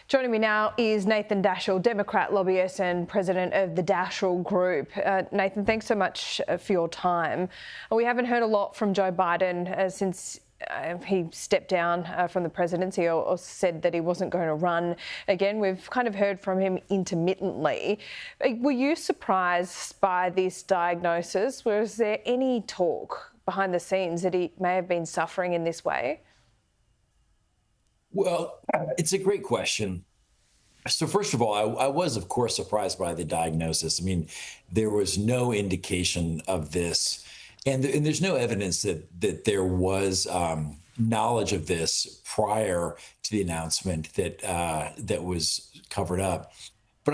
Joining me now is Nathan Daschle, Democrat lobbyist and president of the Daschle Group. Nathan, thanks so much for your time. We haven't heard a lot from Joe Biden since he stepped down from the presidency or said that he wasn't going to run again. We've kind of heard from him intermittently. Were you surprised by this diagnosis? Was there any talk behind the scenes that he may have been suffering in this way? Well, it's a great question. So first of all, I was, of course, surprised by the diagnosis. I mean, there was no indication of this, and there's no evidence that there was knowledge of this prior to the announcement that was covered up. But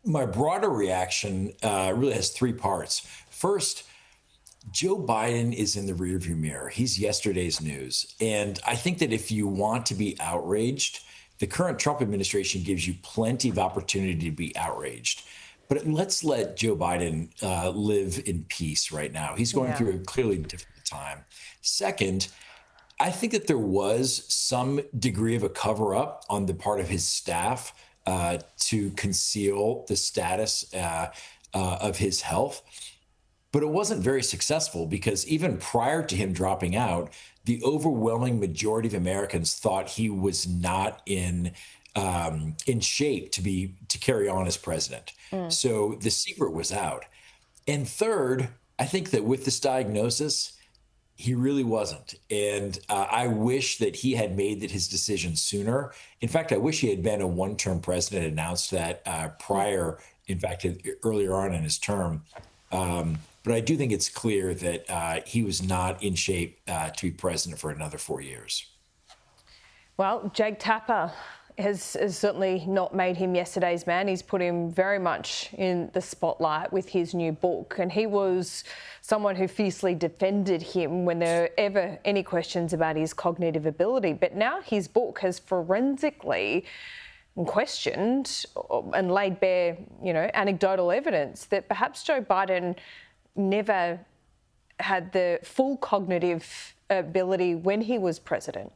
my broader reaction really has three parts. First, Joe Biden is in the rearview mirror. He's yesterday's news. And I think that if you want to be outraged, the current Trump administration gives you plenty of opportunity to be outraged. But let's let Joe Biden live in peace right now. He's going through a clearly difficult time. Second, I think that there was some degree of a cover up on the part of his staff to conceal the status of his health. But it wasn't very successful because even prior to him dropping out, the overwhelming majority of Americans thought he was not in shape to carry on as president. So the secret was out. And third, I think that with this diagnosis, he really wasn't. And I wish that he had made his decision sooner. In fact, I wish he had been a one-term president, announced that prior, in fact, earlier on in his term. But I do think it's clear that he was not in shape to be president for another 4 years. Well, Jake Tapper has certainly not made him yesterday's man. He's put him very much in the spotlight with his new book. And he was someone who fiercely defended him when there were ever any questions about his cognitive ability. But now his book has forensically questioned and laid bare, anecdotal evidence that perhaps Joe Biden never had the full cognitive ability when he was president.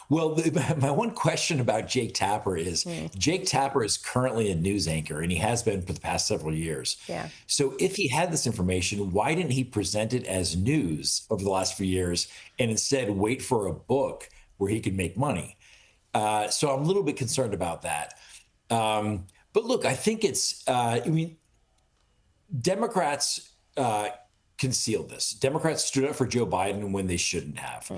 Well, my one question about Jake Tapper is Jake Tapper is currently a news anchor, and he has been for the past several years. Yeah. So if he had this information, why didn't he present it as news over the last few years and instead wait for a book where he could make money? So I'm a little bit concerned about that. But look, I think Democrats concealed this. Democrats stood up for Joe Biden when they shouldn't have.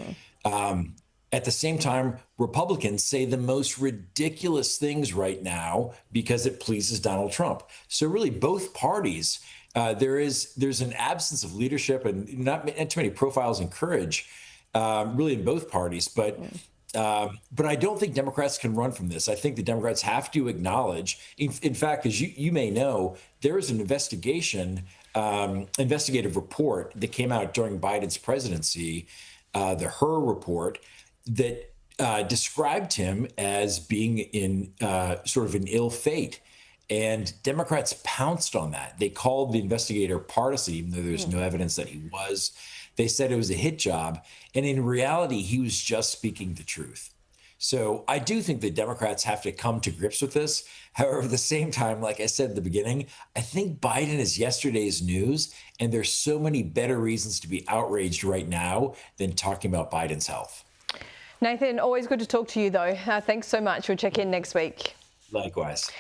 At the same time, Republicans say the most ridiculous things right now because it pleases Donald Trump. So really, both parties, there's an absence of leadership and not too many profiles and courage, really in both parties. But I don't think Democrats can run from this. I think the Democrats have to acknowledge, in fact, as you may know, there is an investigative report that came out during Biden's presidency, the Hur report, that described him as being in sort of an ill fate. And Democrats pounced on that. They called the investigator partisan, even though there's no evidence that he was. They said it was a hit job. And in reality, he was just speaking the truth. So I do think that Democrats have to come to grips with this. However, at the same time, like I said at the beginning, I think Biden is yesterday's news, and there's so many better reasons to be outraged right now than talking about Biden's health. Nathan, always good to talk to you, though. Thanks so much. We'll check in next week. Likewise.